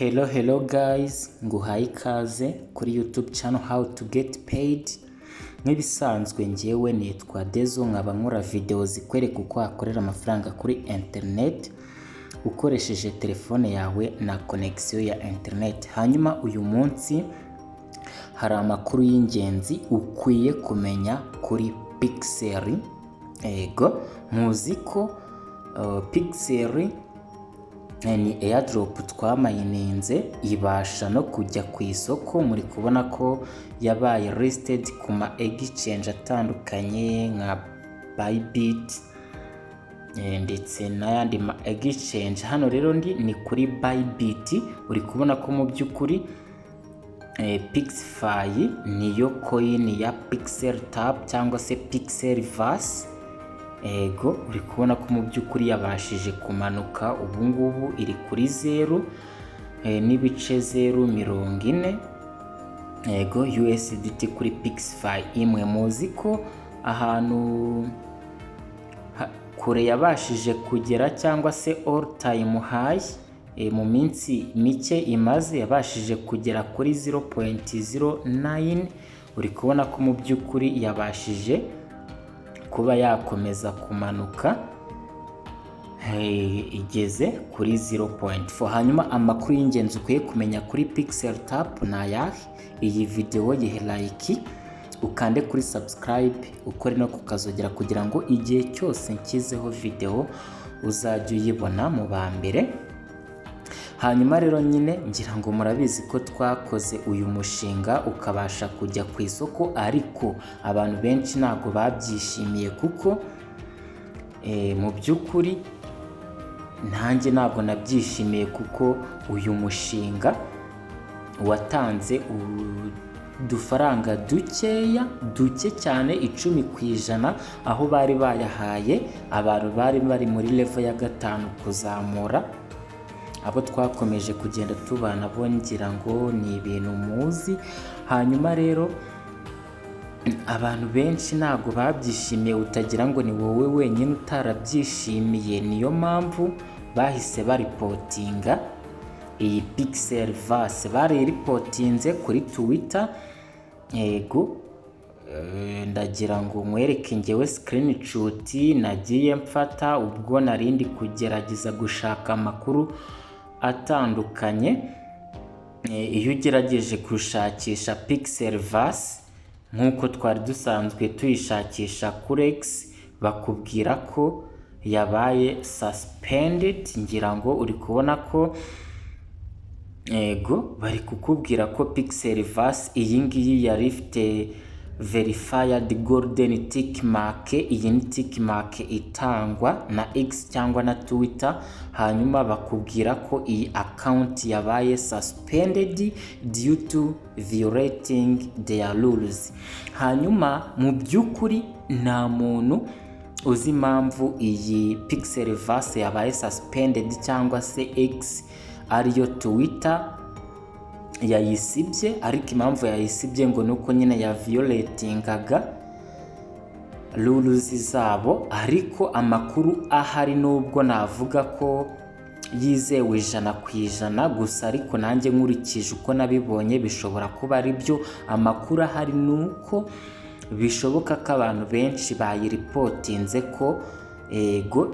Hello guys, nguhaye ikaze kuri YouTube channel How to Get Paid. Nk'ibisanzwe njyewe nitwa Dezo, nkaba nkora video zikwereka uko wakorera amafaranga kuri internet ukoresheje telefone yawe na connection ya internet. Hanyuma uyu munsi hari amakuru y'ingenzi ukwiye kumenya kuri Pixel. Muzi ko Pixel ni airdrop twamayininze ibasha no kujya ku isoko. Muri kubona ko yabaye listed ku ma exchange atandukanye nka Bybit ndetse n'ayandi ma exchange. Hano rero ni kuri Bybit. Uri kubona ko mu by'ukuri Pixfy niyo coin ya Pixel Tap cyangwa se Pixelverse. Uri kubona ko mu by'ukuri yabashije kumanuka, ubu ngubu iri kuri 0 n'ibice 0.40 USDT kuri Pixfy imwe. Muzi ko ahantu kure yabashije kugera cyangwa se all time high mu minsi mike imaze yabashije kugera kuri 0.09. uri kubona ko mu by'ukuri yabashije kuba yakomeza kumanuka igeze kuri 0.4. hanyuma amakuru y'ingenzi ukwiye kumenya kuri Pixel Tap na yahe. Iyi video yihe like, ukande kuri subscribe, ukore no kukazogera kugira ngo igihe cyose nshyizeho video uzajye uyibona mu ba mbere. Hanyuma rero nyine ngira ngo murabizi ko twakoze uyu mushinga ukabasha kujya ku isoko, ariko abantu benshi ntabwo babyishimiye kuko mu by'ukuri nanjye ntabwo nabyishimiye kuko uyu mushinga watanze udufaranga duke cyane 10%, aho bari bayahaye abantu bari bari muri level ya 5 kuzamura. Abo twakomeje kugenda tubana bongira ngo ni ibintu muzi. Hanyuma rero abantu benshi ntabwo babyishimiye, utagira ngo ni wowe wenyine utarabyishimiye. Niyo mpamvu bahise baripotinga iyi Pixelverse, baripotinze kuri Twitter. Ndagira ngo mwereke ngewe screenshot nagiye mfata ubwo narindi kugerageza gushaka amakuru atandukanye. Iyo ugerageje gushakisha Pixelverse nk'uko twari dusanzwe tuyishakisha kuri X, bakubwira ko yabaye suspended. Ngira ngo uri kubona ko bari kukubwira ko Pixelverse iyi ngiyi yari ifite verified golden tick mark. Iyi ni tick mark itangwa na X cyangwa na Twitter, hanyuma bakubwira ko iyi account yabaye suspended due to violating their rules. Hanyuma mu by'ukuri nta muntu uzi impamvu iyi Pixelverse yabaye suspended cyangwa se X ariyo Twitter yayisibye, ariko impamvu yayisibye ngo nuko nyine ya violatingaga rules zabo. Ariko amakuru ahari nubwo navuga ko yizewe 100%, gusa ariko nanjye nkurikije uko nabibonye bishobora kuba ari byo. Amakuru ahari nuko bishoboka ko abantu benshi bayiripotinze ko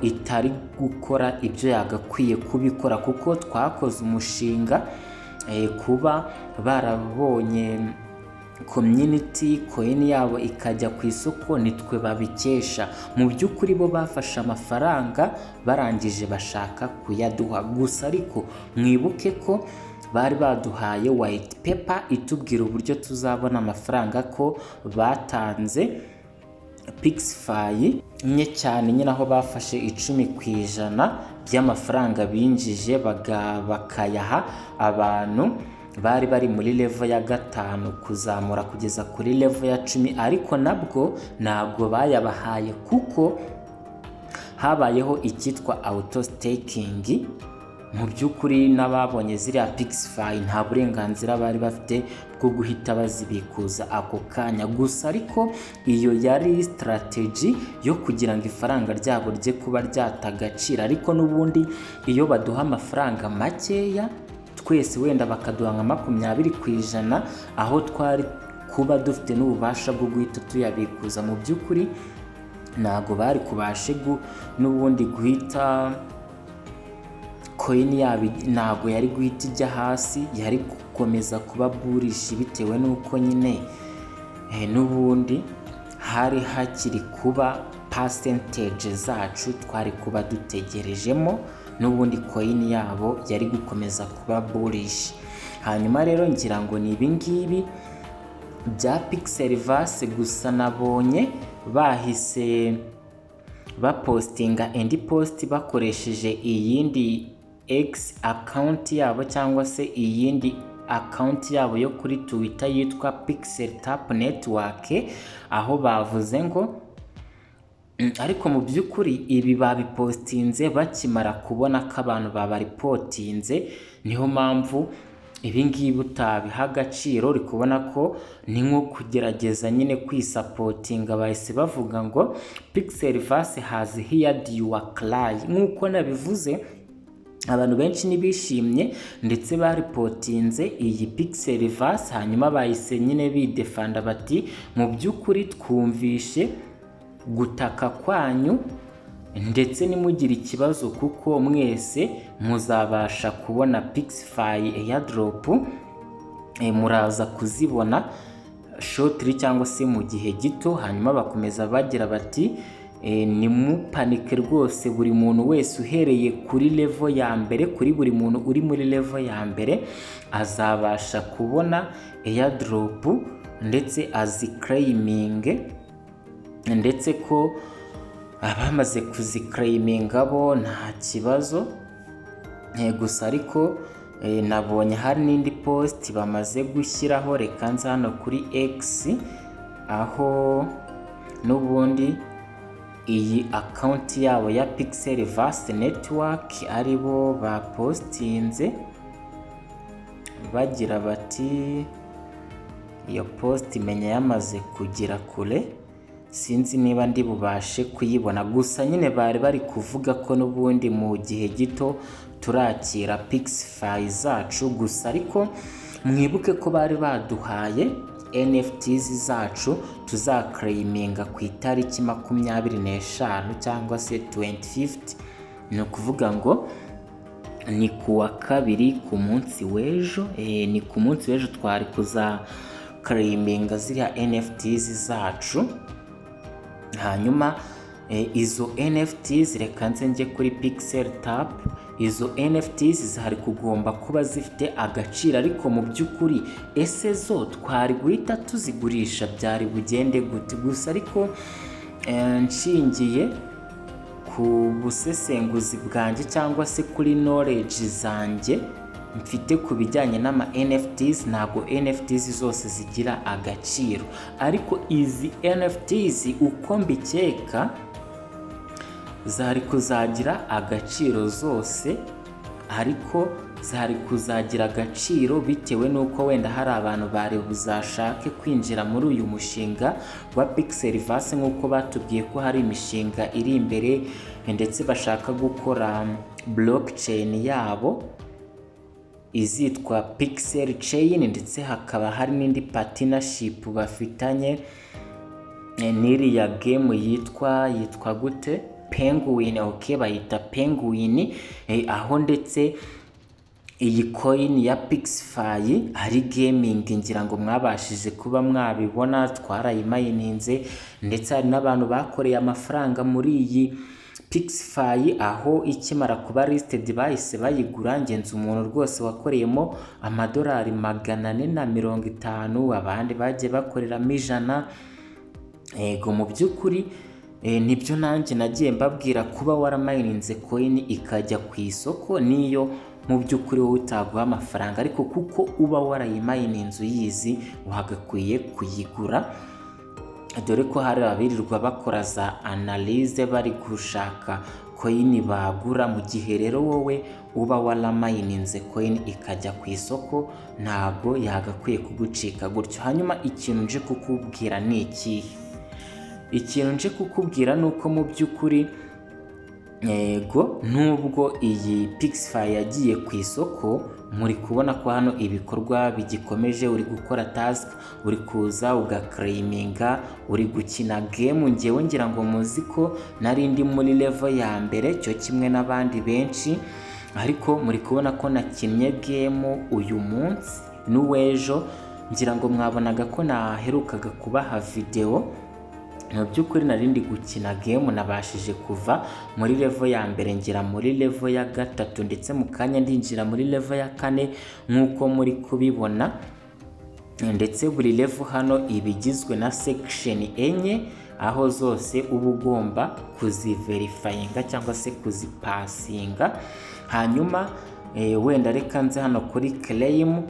itari gukora ibyo yagakwiye kubikora, kuko twakoze umushinga kuba barabonye community coin yabo ikajya ku isoko, nitwe babikesha. Mu by'ukuri bo bafashe amafaranga barangije bashaka kuyaduha, gusa ariko mwibuke ko bari baduhaye white paper itubwira uburyo tuzabona amafaranga, ko batanze Pixfy nye cyane nyine, aho bafashe 10% by'amafaranga binjije bakayaha abantu bari bari muri level ya 5 kuzamura kugeza kuri level ya 10. ariko nabwo ntabwo bayabahaye kuko habayeho icyitwa auto staking. Mu by'ukuri n'ababonye ziriya Pixfy nta burenganzira bari bafite bwo guhita bazibikuza ako kanya, gusa ariko iyo yari strategy yo kugira ngo ifaranga ryabo rye kuba ryatagacira. Ariko n'ubundi iyo baduha amafaranga makeya twese wenda bakaduha nka 20%, aho twari kuba dufite n'ububasha bwo guhita tuyabikuza. Mu by'ukuri ntago bari kubashe n'ubundi guhita coin yabo ntago yari guhita ijya hasi, yari gukomeza kuba bullish bitewe n'uko nyine n'ubundi hari hakiri kuba percentage zacu twari kuba dutegerejemo, n'ubundi coin yabo yari gukomeza kuba bullish. Hanyuma rero ngira ngo ni ibingibi bya Pixelverse, gusa nabonye bahise bapostinga indi post bakoresheje iyindi X account yabo cyangwa se iyindi account yabo yo kuri Twitter yitwa Pixel Tap Network, aho bavuze ngo ariko mu by'ukuri ibi babipostinze bakimara kubona ko abantu babaripotinze, niho mpamvu ibi ngibi utabiha agaciro, uri kubona ko ni nko kugerageza nyine kwisapotinga. Bahise bavuga ngo Pixelverse has heard your cry. Nk'uko nabivuze, abantu benshi nibishimye ndetse baripotinze iyi Pixelverse, hanyuma bahise nyine bidefanda bati mu by'ukuri twumvishe gutaka kwanyu ndetse nimugire ikibazo kuko mwese muzabasha kubona Pixify airdrop, muraza kuzibona shortly cyangwa se mu gihe gito. Hanyuma bakomeza bagira bati nimupanike rwose, buri muntu wese uhereye kuri level ya mbere, kuri buri muntu uri muri level ya mbere azabasha kubona airdrop ndetse aziclaiminge, ndetse ko abamaze kuziclaiminga bo nta kibazo. Gusa ariko nabonye hari n'indi post bamaze gushyiraho, reka nza hano kuri X, aho n'ubundi iyi account yabo ya Pixelverse Network aribo bapostinze bagira bati iyo post imenya yamaze kugira kure, sinzi niba ndi bubashe kuyibona. Gusa nyine bari kuvuga ko n'ubundi mu gihe gito turakira Pixify zacu. Gusa ariko mwibuke ko bari baduhaye NFTs zacu tuzaclaiminga ku itariki 25 cyangwa se 25, ni ukuvuga ngo ni kuwa kabiri ku munsi w'ejo, ni ku munsi w'ejo twari kuzaclaiminga ziriya NFTs zacu. Hanyuma izo NFTs reka nze njye kuri Pixel Tap, izo NFTs zihari kugomba kuba zifite agaciro, ariko mu by'ukuri ese zo twari guhita tuzigurisha byari bugende gute? Gusa ariko nshingiye ku busesenguzi bwanjye cyangwa se kuri knowledge zanjye mfite ku bijyanye n'ama NFTs, ntabwo NFTs zose zigira agaciro, ariko izi NFTs uko mbikeka zari kuzagira agaciro zose, ariko zari kuzagira agaciro bitewe n'uko wenda hari abantu bari buzashake kwinjira muri uyu mushinga wa Pixelverse, nk'uko batubwiye ko hari imishinga iri imbere ndetse bashaka gukora blockchain yabo izitwa Pixel Chain, ndetse hakaba hari n'indi partnership bafitanye n'iriya game yitwa gute, Penguin. Okay, bayita Penguin, aho ndetse iyi coin ya Pixify ari gaming, ngira ngo mwabashije kuba mwabibona, twarayimayininze ndetse hari n'abantu bakoreye amafaranga muri iyi Pixify, aho ikimara kuba listed bahise bayigura. Ngenzi umuntu rwose wakoreyemo amadolari 450, abandi bagiye bakoreramo 100. Ego mu by'ukuri nibyo nanjye nagiye mbabwira, kuba waramayininze coin ikajya ku isoko niyo mu by'ukuri wowe utaguha amafaranga, ariko kuko uba warayimayininze uyizi wagakwiye kuyigura, dore ko hari abirirwa bakora za analyse bari gushaka coin bagura. Mu gihe rero wowe uba waramayininze coin ikajya ku isoko, ntabwo yagakwiye kugucika gutyo. Hanyuma ikintu nje kukubwira ni ikihe? Ikintu nje kukubwira nuko mu by'ukuri Yego, nubwo iyi Pixify yagiye ku isoko, muri kubona ko hano ibikorwa bigikomeje. Uri gukora task, uri kuza ugaklayiminga, uri gukina game. Ngewe ngira ngo muzi ko nari ndi muri level ya mbere cyo kimwe n'abandi benshi, ariko muri kubona ko nakinnye game uyu munsi n'uwejo. Ngira ngo mwabonaga ko naherukaga kubaha video. Mu by'ukuri narindi gukina game, nabashije kuva muri level ya mbere ngira muri level ya gatatu, ndetse mu kanya ndinjira muri level ya kane nk'uko muri kubibona. Ndetse buri level hano ibigizwe na section enye, aho zose uba ugomba kuziverifyinga cyangwa se kuzipasinga. Hanyuma wenda reka nze hano kuri claim.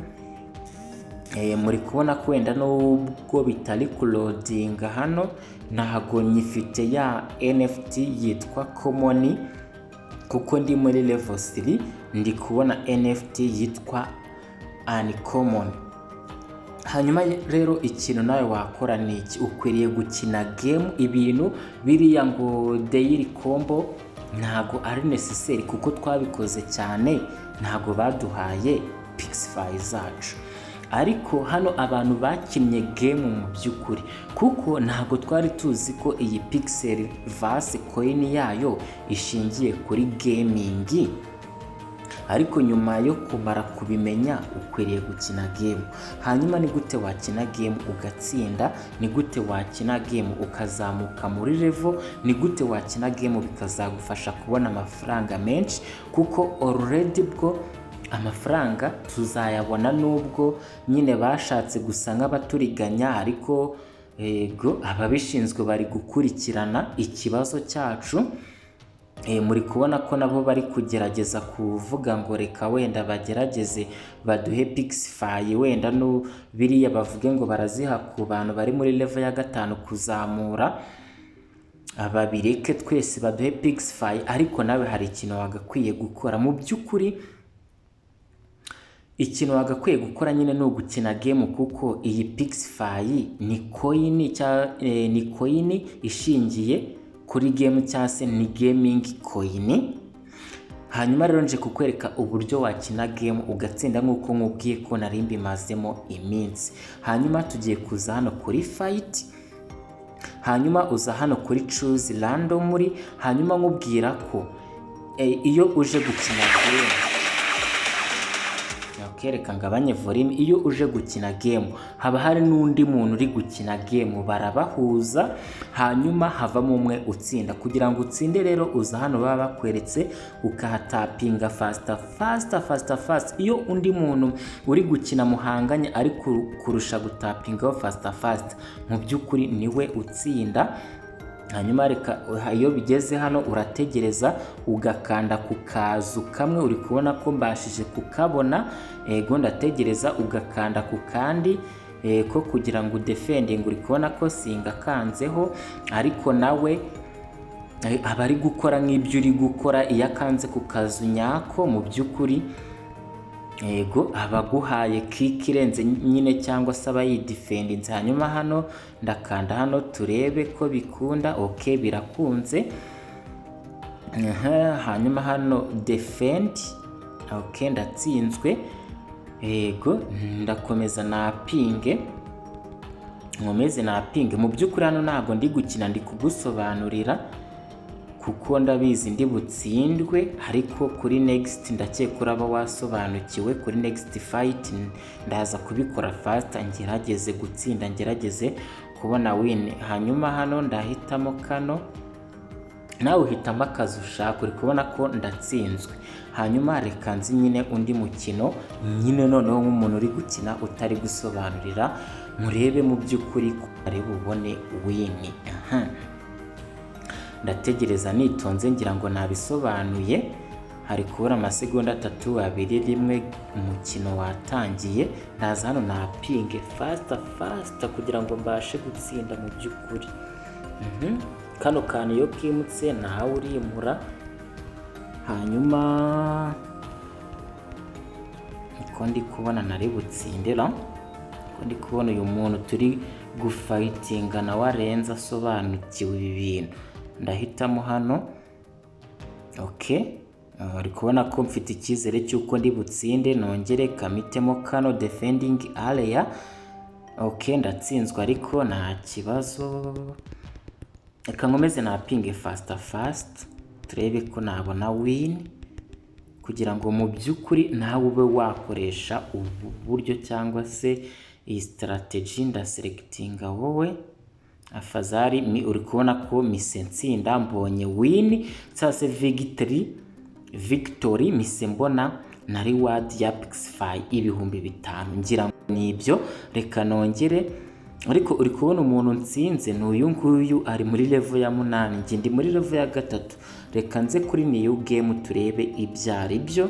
Muri kubona ko wenda nubwo bitari kuloadinga hano, ntago nyifite ya NFT yitwa common, kuko ndi muri level 3 ndi kubona NFT yitwa uncommon. Hanyuma rero ikintu nawe wakora ni iki? Ukwiriye gukina game. Ibintu biriya ngo daily combo ntago ari necessary, kuko twabikoze cyane, ntago baduhaye Pixify zacu. Ariko hano abantu bakinnye game mu by'ukuri, kuko ntago twari tuzi ko iyi Pixelverse coin yayo ishingiye kuri gaming. Ariko nyuma yo kumara kubimenya, ukwiriye gukina game. Hanyuma ni gute wakina game ugatsinda? Ni gute wakina game ukazamuka muri level? Ni gute wakina game bikazagufasha kubona amafaranga menshi? Kuko already bwo amafaranga tuzayabona, nubwo nyine bashatse gusa nk'abaturiganya, ariko yego ababishinzwe bari gukurikirana ikibazo cyacu. Muri kubona ko nabo bari kugerageza kuvuga ngo reka wenda bagerageze baduhe Pixify, wenda no biriya bavuge ngo baraziha ku bantu bari muri level ya 5 kuzamura, ababireke twese baduhe Pixify. Ariko nawe hari ikintu wagakwiye gukora mu by'ukuri. Ikintu wagakwiye gukora nyine ni ugukina game, kuko iyi Pixify ni coin ishingiye kuri game, cyangwa se ni gaming coin. Hanyuma rero nje kukwereka uburyo wakina game ugatsinda, nk'uko nkubwiye ko nari mbimazemo iminsi. Hanyuma tugiye kuza hano kuri fight, hanyuma uza hano kuri choose randomly. Hanyuma nkubwira ko iyo uje gukina game, kereka ngabanye volume. Iyo uje gukina game haba hari n'undi muntu uri gukina game, barabahuza hanyuma havamo umwe utsinda. Kugira ngo utsinde rero uza hano baba bakweretse, ukahatapinga fast. Iyo undi muntu uri gukina muhanganye ari kurusha gutapingaho fast, mu by'ukuri niwe utsinda. Hanyuma reka iyo bigeze hano urategereza ugakanda ku kazu kamwe. Uri kubona ko mbashije kukabona, ego ndategereza ugakanda ku kandi ko kugira ngo udefending. Uri kubona ko singakanzeho, ariko nawe aba ari gukora nk'ibyo uri gukora. Iyo akanze ku kazu nyako, mu by'ukuri ego abaguhaye kick irenze nyine, cyangwa se aba yidefendinze. Hanyuma hano ndakanda hano turebe ko bikunda. Okay, birakunze. Hanyuma hano defend. Okay, ndatsinzwe. Ego ndakomeza na pinge, nkomeze na pinge. Mu by'ukuri hano ntago ndi gukina, ndi kugusobanurira kuko ndabizi ndi butsindwe. Ariko kuri next ndakeka uraba wasobanukiwe. Kuri next fight ndaza kubikora fast, ngerageze gutsinda, ngerageze kubona win. Hanyuma hano ndahitamo kano, nawe uhitamo akazi ushaka. Uri kubona ko ndatsinzwe. Hanyuma reka nzi nyine undi mukino nyine, noneho nk'umuntu uri gukina utari gusobanurira, murebe mu by'ukuri ko ari bubone win. Ndategereza nitonze, ngira ngo nabisobanuye. Hari kubura amasegonda 3, 2, 1 umukino watangiye. Ndaza hano na pinge fast kugira ngo mbashe gutsinda mu by'ukuri. Kano kantu iyo kimutse nawe urimura. Hanyuma niko ndi kubona nari butsindira, ko ndi kubona uyu muntu turi gufightinga nawe arenze asobanukiwe ibi bintu. Ndahitamo hano okay. Uri kubona ko mfite icyizere cy'uko ndi butsinde, nongere kamitemo kano defending area. Okay, ndatsinzwe ariko nta kibazo. Reka nkomeze napinge fast turebe ko nabona win, kugira ngo mu by'ukuri nawe ube wakoresha ubu buryo cyangwa se iyi strategy. Ndaselectinga wowe afazari uri kubona ko mise nsinda, mbonye win cyangwa se victory mise mbona na reward ya Pixify 5,000 ngira ngo nibyo. Reka nongere, ariko uri kubona umuntu nsinze n'uyu nguyu ari muri level ya 8, nge ndi muri level ya 3. Reka nze kuri new game turebe ibyari byo.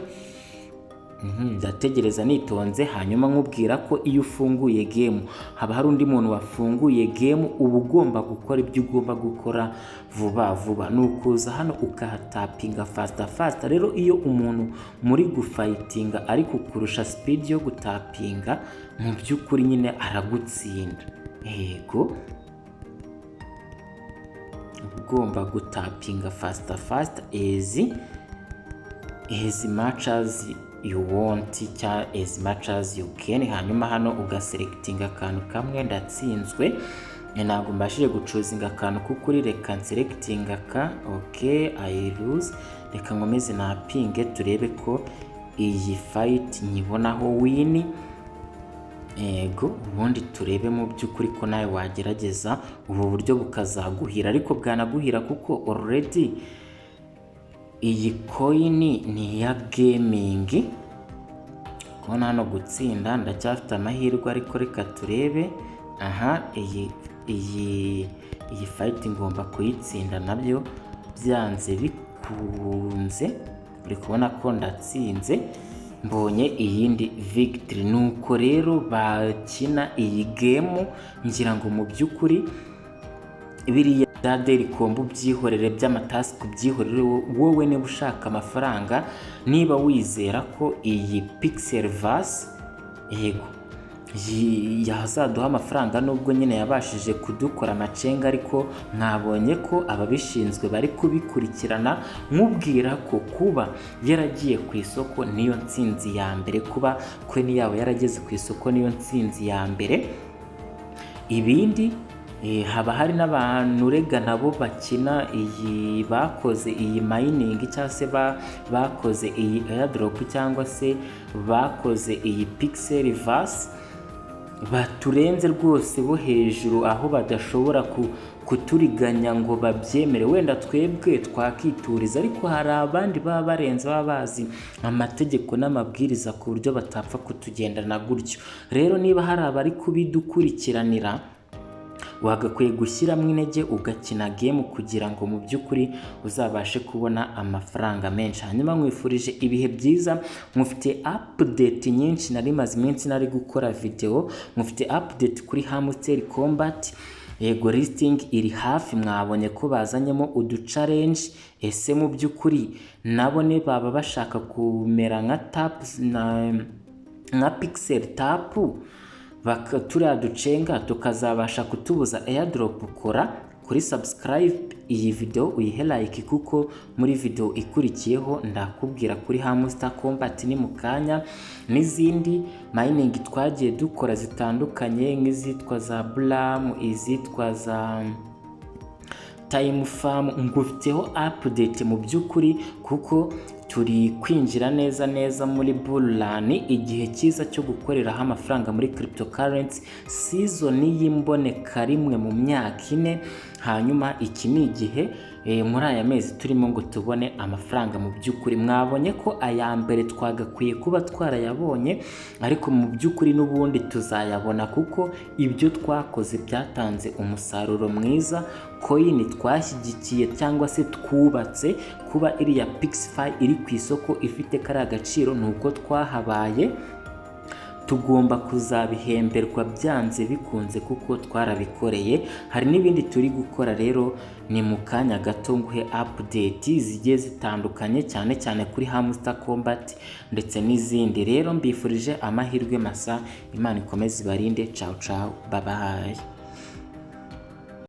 Ndategereza nitonze, hanyuma nkubwira ko iyo ufunguye game haba hari undi muntu wafunguye game, uba ugomba gukora ibyo ugomba gukora vuba. Nukuza hano ukahatapinga fast. Rero iyo umuntu muri gufightinga ari kukurusha speed yo gutapinga, mu by'ukuri nyine aragutsinda. Yego, ugomba gutapinga fast as much as you want cyangwa as much as you can. Hanyuma hano ugaselectinga akantu kamwe. Ndatsinzwe, ntabwo mbashije gucuzinga akantu kukuri. Reka nselectinga ka okay, I lose. Reka nkomeze napinge turebe ko iyi fight nyibonaho win. Yego, ubundi turebe mu by'ukuri ko nawe wagerageza ubu buryo bukazaguhira, ariko bwanaguhira kuko already iyi coin ni ya gaming. Kubona hano gutsinda ndacyafite amahirwe, ariko reka turebe. Iyi fight ngomba kuyitsinda nabyo byanze bikunze. Uri kubona ko ndatsinze, mbonye iyindi victory. Nuko rero bakina iyi game, ngira ngo mu by'ukuri biriya daily combo byihorere, by'amatask byihorere. Wowe niba ushaka amafaranga, niba wizera ko iyi Pixelverse yego yazaduha amafaranga, nubwo nyine yabashije kudukora amacenga, ariko mwabonye ko ababishinzwe bari kubikurikirana. Mubwira ko kuba yaragiye ku isoko niyo ntsinzi ya mbere, kuba coin yabo yarageze ku isoko niyo ntsinzi ya mbere. Ibindi haba hari n'abantu rega nabo bakina iyi, bakoze iyi mining cyangwa se bakoze iyi airdrop cyangwa se bakoze iyi Pixelverse, baturenze rwose bo hejuru, aho badashobora kuturiganya ngo babyemere. Wenda twebwe twakituriza, ariko hari abandi baba barenze, baba bazi amategeko n'amabwiriza ku buryo batapfa kutugendana gutyo. Rero niba hari abari kubidukurikiranira, wagakwiye gushyiramo intege ugakina game kugira ngo mu by'ukuri uzabashe kubona amafaranga menshi. Hanyuma mwifurije ibihe byiza. Mufite update nyinshi, nari maze iminsi nari gukora video. Mufite update kuri Hamster Combat. Yego, listing iri hafi. Mwabonye ko bazanyemo uduchallenge. Ese mu by'ukuri nabone baba bashaka kumera nka taps na pixel tap, turiya ducenga tukazabasha kutubuza airdrop. Kora kuri subscribe iyi video uyihe like, kuko muri video ikurikiyeho ndakubwira kuri Hamster Combat ni mukanya, n'izindi mining twagiye dukora zitandukanye, nk'izitwa za Blam, izitwa za Time Farm. Ngufiteho update mu by'ukuri, kuko turi kwinjira neza muri bull run, igihe cyiza cyo gukoreraho amafaranga muri cryptocurrency. Season y'imboneka rimwe mu myaka 4. Hanyuma iki ni igihe muri aya mezi turimo ngo tubone amafaranga. Mu by'ukuri mwabonye ko aya mbere twagakwiye kuba twarayabonye, ariko mu by'ukuri n'ubundi tuzayabona, kuko ibyo twakoze byatanze umusaruro mwiza. Coin twashyigikiye cyangwa se twubatse, kuba iriya Pixify iri ku isoko ifite kari agaciro, nuko twahabaye. Tugomba kuzabihemberwa byanze bikunze, kuko twarabikoreye. Hari n'ibindi turi gukora, rero ni mu kanya gato nguhe update zigiye zitandukanye, cyane cyane kuri Hamster Combat ndetse n'izindi. Rero mbifurije amahirwe masa, Imana ikomeze ibarinde. Ciao bye bye.